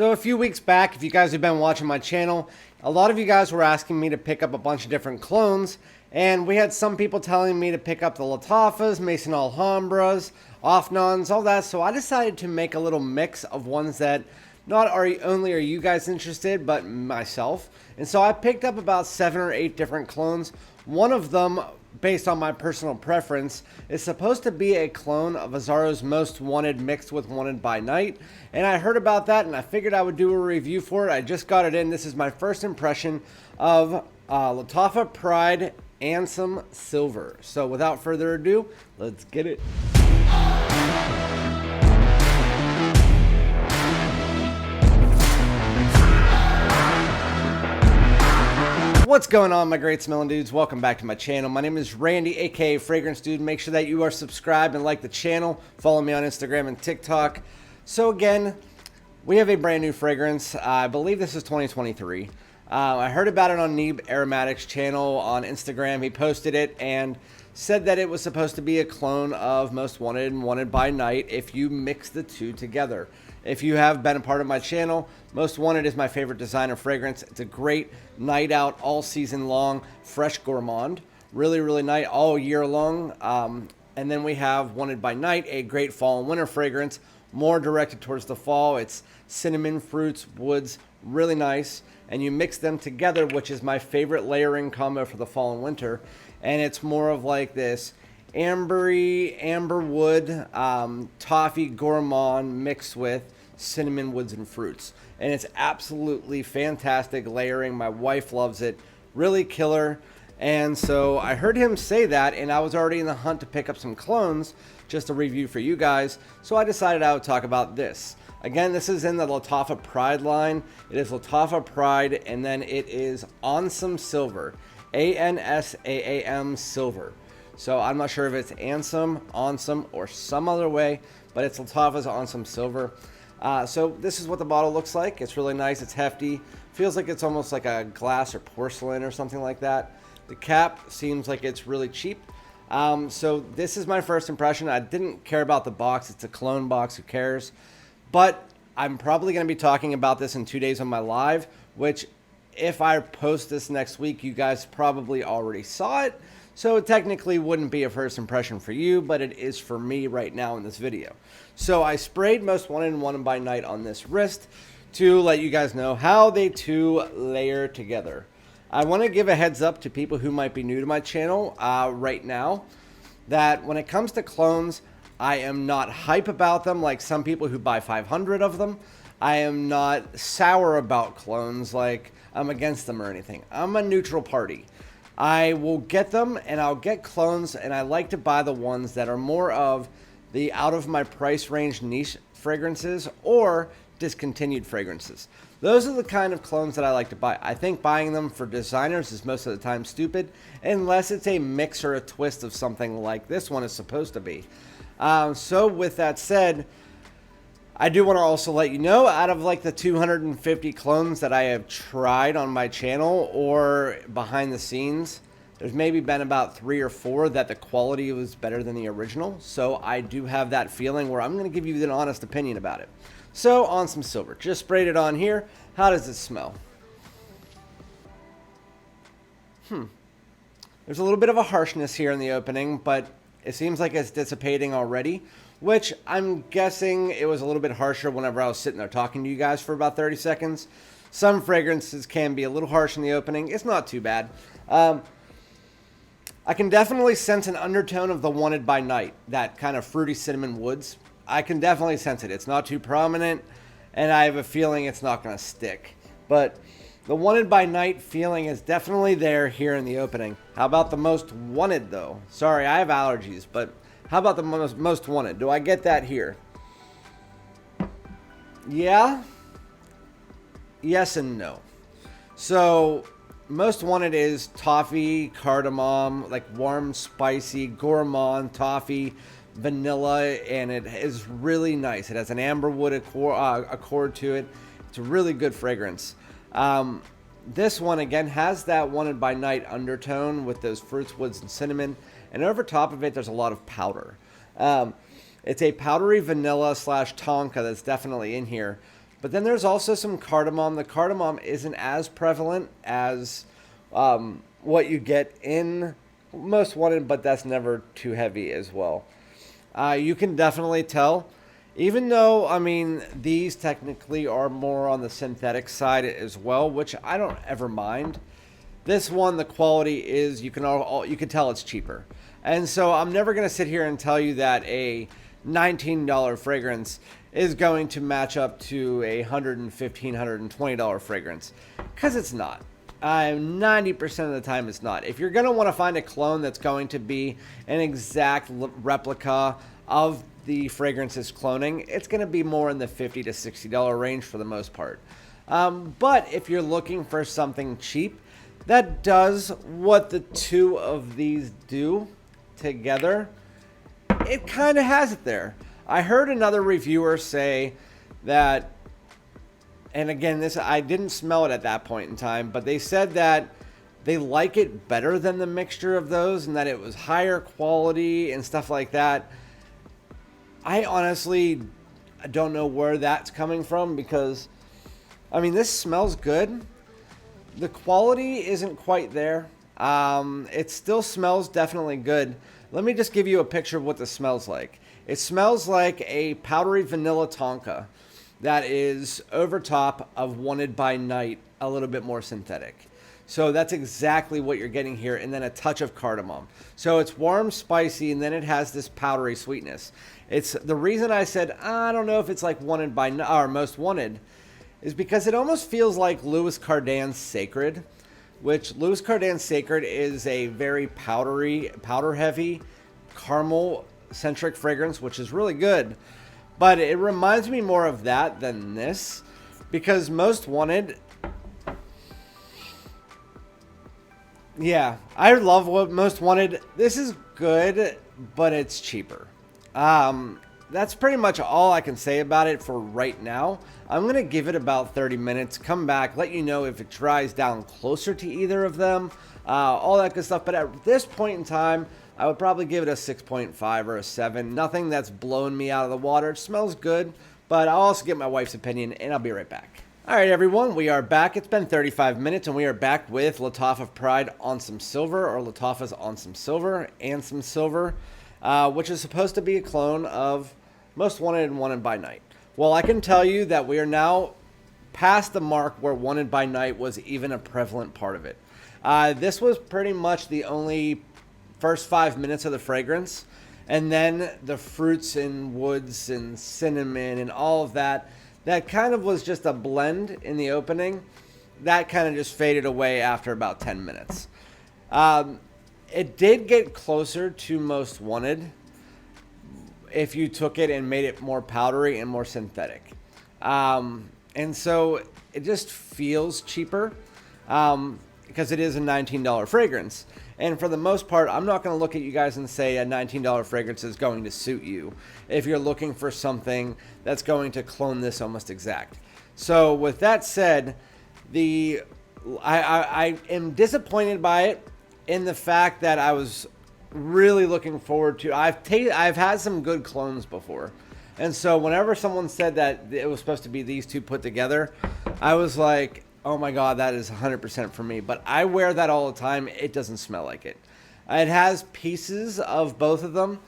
So a few weeks back, if you guys have been watching my channel, a lot of you guys were asking me to pick up a bunch of different clones, and we had some people telling me to pick up the Lattafas, Maison Alhambras, Offnons, all that, so I decided to make a little mix of ones that not only are you guys interested, but myself. And so I picked up about 7 or 8 different clones. One of them, based on my personal preference, is supposed to be a clone of Azzaro's Most Wanted mixed with Wanted by Night. And I heard about that and I figured I would do a review for it. I just got it in. This is my first impression of Lattafa Pride Ansaam Silver. So without further ado, let's get it. What's going on, my great smelling dudes? Welcome back to my channel. My name is Randy, aka Fragrance Dude. Make sure that you are subscribed and like the channel. Follow me on Instagram and TikTok. So again, we have a brand new fragrance. I believe this is 2023. I heard about it on Neeb Aromatics channel on Instagram. He posted it and said that it was supposed to be a clone of Most Wanted and Wanted by Night if you mix the two together. If you have been a part of my channel, Most Wanted is my favorite designer fragrance. It's a great night out all season long, fresh gourmand. Really nice all year long. And then we have Wanted by Night, a great fall and winter fragrance, more directed towards the fall. It's cinnamon, fruits, woods, really nice. And you mix them together, which is my favorite layering combo for the fall and winter. And it's more of like this ambery, amber wood, toffee gourmand mixed with cinnamon, woods, and fruits. And it's absolutely fantastic layering. My wife loves it. Really killer. And so I heard him say that, and I was already in the hunt to pick up some clones, just a review for you guys. So I decided I would talk about this. Again, this is in the Lattafa Pride line. It is Lattafa Pride, and then it is Ansaam Silver. A-N-S-A-A-M Silver. So I'm not sure if it's Ansaam, or some other way, but it's Lattafa's Ansaam Silver. So this is what the bottle looks like. It's really nice. It's hefty. Feels like it's almost like a glass or porcelain or something like that. The cap seems like it's really cheap. So this is my first impression. I didn't care about the box. It's a clone box. Who cares? But I'm probably going to be talking about this in 2 days on my live, which if I post this next week, you guys probably already saw it. So it technically wouldn't be a first impression for you, but it is for me right now in this video. So I sprayed Most Wanted and Wanted by Night on this wrist to let you guys know how they two layer together. I want to give a heads up to people who might be new to my channel right now that when it comes to clones, I am not hype about them like some people who buy 500 of them. I am not sour about clones like I'm against them or anything. I'm a neutral party. I will get them and I'll get clones, and I like to buy the ones that are more of the out of my price range niche fragrances or discontinued fragrances. Those are the kind of clones that I like to buy. I think buying them for designers is most of the time stupid unless it's a mix or a twist of something like this one is supposed to be. So with that said, I do want to also let you know, out of like the 250 clones that I have tried on my channel or behind the scenes, there's maybe been about 3 or 4 that the quality was better than the original. So I do have that feeling where I'm going to give you an honest opinion about it. So Ansaam Silver, just sprayed it on here. How does it smell? There's a little bit of a harshness here in the opening, but it seems like it's dissipating already, which I'm guessing it was a little bit harsher whenever I was sitting there talking to you guys for about 30 seconds. Some fragrances can be a little harsh in the opening. It's not too bad. I can definitely sense an undertone of the Wanted by Night, that kind of fruity cinnamon woods. I can definitely sense it. It's not too prominent, and I have a feeling it's not going to stick. But the Wanted by Night feeling is definitely there here in the opening. How about the Most Wanted, though? Sorry, I have allergies, but how about the most Wanted? Do I get that here? Yeah. Yes and no. So Most Wanted is toffee, cardamom, like warm, spicy, gourmand, toffee, vanilla, and it is really nice. It has an amberwood accord to it. It's a really good fragrance. This one, again, has that Wanted by Night undertone with those fruits, woods, and cinnamon. And over top of it, there's a lot of powder. It's a powdery vanilla slash tonka that's definitely in here. But then there's also some cardamom. The cardamom isn't as prevalent as what you get in Most Wanted, but that's never too heavy as well. You can definitely tell, even though, I mean, these technically are more on the synthetic side as well, which I don't ever mind. This one, the quality is, you can tell it's cheaper. And so I'm never going to sit here and tell you that a $19 fragrance is going to match up to a $115, $120 fragrance, because it's not. 90% of the time it's not. If you're going to want to find a cologne that's going to be an exact replica of the fragrance's cloning, it's going to be more in the $50 to $60 range for the most part. But if you're looking for something cheap that does what the two of these do together, it kind of has it there. I heard another reviewer say that, and again, this, I didn't smell it at that point in time, but they said that they like it better than the mixture of those and that it was higher quality and stuff like that. I honestly don't know where that's coming from, because, I mean, this smells good. The quality isn't quite there. It still smells definitely good. Let me just give you a picture of what this smells like. It smells like a powdery vanilla tonka that is over top of Wanted by Night, a little bit more synthetic. So that's exactly what you're getting here, and then a touch of cardamom. So it's warm, spicy, and then it has this powdery sweetness. It's the reason I said, I don't know if it's like Wanted by Night or Most Wanted, is because it almost feels like Louis Cardin's Sacred, which Louis Cardin's Sacred is a very powdery, powder-heavy, caramel-centric fragrance, which is really good. But it reminds me more of that than this, because Most Wanted, yeah, I love what Most Wanted. This is good, but it's cheaper. That's pretty much all I can say about it for right now. I'm going to give it about 30 minutes, come back, let you know if it dries down closer to either of them, all that good stuff. But at this point in time, I would probably give it a 6.5 or a 7. Nothing that's blowing me out of the water. It smells good, but I'll also get my wife's opinion, and I'll be right back. All right, everyone, we are back. It's been 35 minutes, and we are back with Lattafa Pride Ansaam Silver, or Lattafa's Ansaam Silver, Ansaam Silver, which is supposed to be a clone of Most Wanted and Wanted by Night. Well, I can tell you that we are now past the mark where Wanted by Night was even a prevalent part of it. This was pretty much the only first 5 minutes of the fragrance, and then the fruits and woods and cinnamon and all of that, that kind of was just a blend in the opening. That kind of just faded away after about 10 minutes. It did get closer to Most Wanted if you took it and made it more powdery and more synthetic. And so it just feels cheaper because it is a $19 fragrance. And for the most part, I'm not going to look at you guys and say a $19 fragrance is going to suit you if you're looking for something that's going to clone this almost exact. So with that said, I am disappointed by it in the fact that I was really looking forward to. I've had some good clones before, and so whenever someone said that it was supposed to be these two put together, I was like, oh my god, that is 100% for me. But I wear that all the time. It doesn't smell like it. It has pieces of both of them,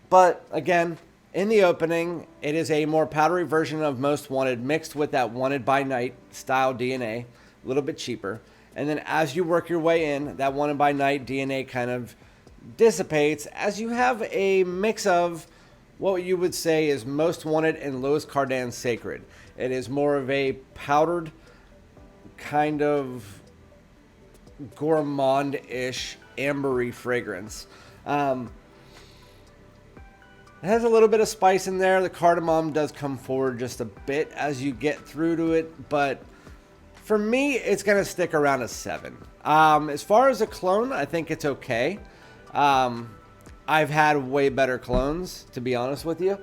but again, in the opening, it is a more powdery version of Most Wanted mixed with that Wanted by Night style DNA, a little bit cheaper. And then as you work your way in, that Wanted by Night DNA kind of dissipates as you have a mix of what you would say is Most Wanted and Louis Cardin's Sacred. It is more of a powdered kind of gourmand-ish ambery fragrance. It has a little bit of spice in there. The cardamom does come forward just a bit as you get through to it, but for me, it's going to stick around a 7. As far as a clone, I think it's okay. I've had way better clones, to be honest with you.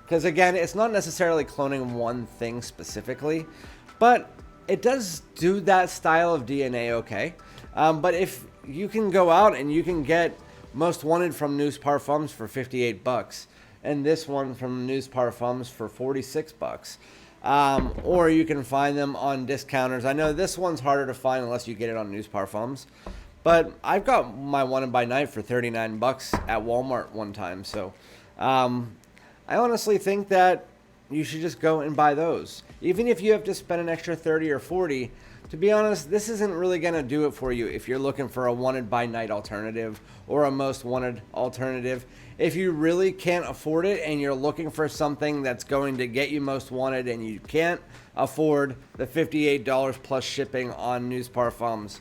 Because again, it's not necessarily cloning one thing specifically, but it does do that style of DNA okay. But if you can go out and you can get Most Wanted from News Parfums for $58, and this one from News Parfums for $46, or you can find them on discounters. I know this one's harder to find unless you get it on News Parfums, but I've got my Wanted by Night for 39 bucks at Walmart one time. So I honestly think that you should just go and buy those. Even if you have to spend an extra 30 or 40, to be honest, this isn't really going to do it for you if you're looking for a Wanted by Night alternative or a Most Wanted alternative. If you really can't afford it and you're looking for something that's going to get you Most Wanted and you can't afford the $58 plus shipping on News Parfums,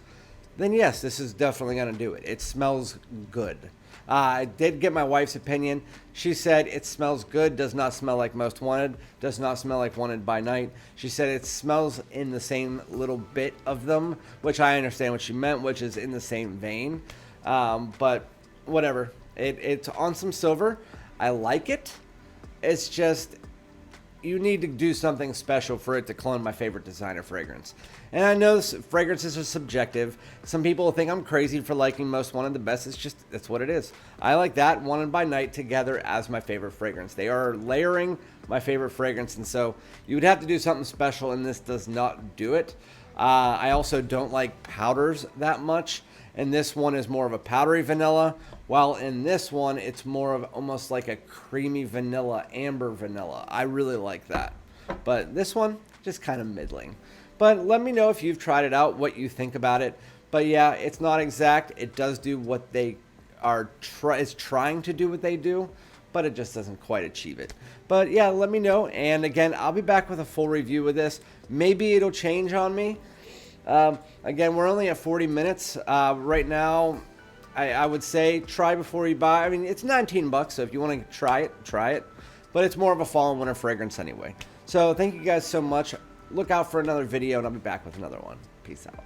then yes, this is definitely going to do it. It smells good. I did get my wife's opinion. She said it smells good, does not smell like Most Wanted, does not smell like Wanted by Night. She said it smells in the same little bit of them, which I understand what she meant, which is in the same vein. But whatever. It's Ansaam Silver. I like it. It's just, you need to do something special for it to clone my favorite designer fragrance. And I know fragrances are subjective. Some people think I'm crazy for liking Most Wanted the best. It's just, that's what it is. I like that Wanted by Night together as my favorite fragrance. They are layering my favorite fragrance, and so you would have to do something special, and this does not do it. I also don't like powders that much, and this one is more of a powdery vanilla, while in this one it's more of almost like a creamy vanilla, amber vanilla. I really like that. But this one, just kind of middling. But let me know if you've tried it out, what you think about it. But yeah, it's not exact. It does do what they are is trying to do what they do, but it just doesn't quite achieve it. But yeah, let me know. And again, I'll be back with a full review of this. Maybe it'll change on me. Again, we're only at 40 minutes right now. I would say try before you buy. I mean, it's 19 bucks, so if you want to try it, try it. But it's more of a fall and winter fragrance anyway. So thank you guys so much. Look out for another video, and I'll be back with another one. Peace out.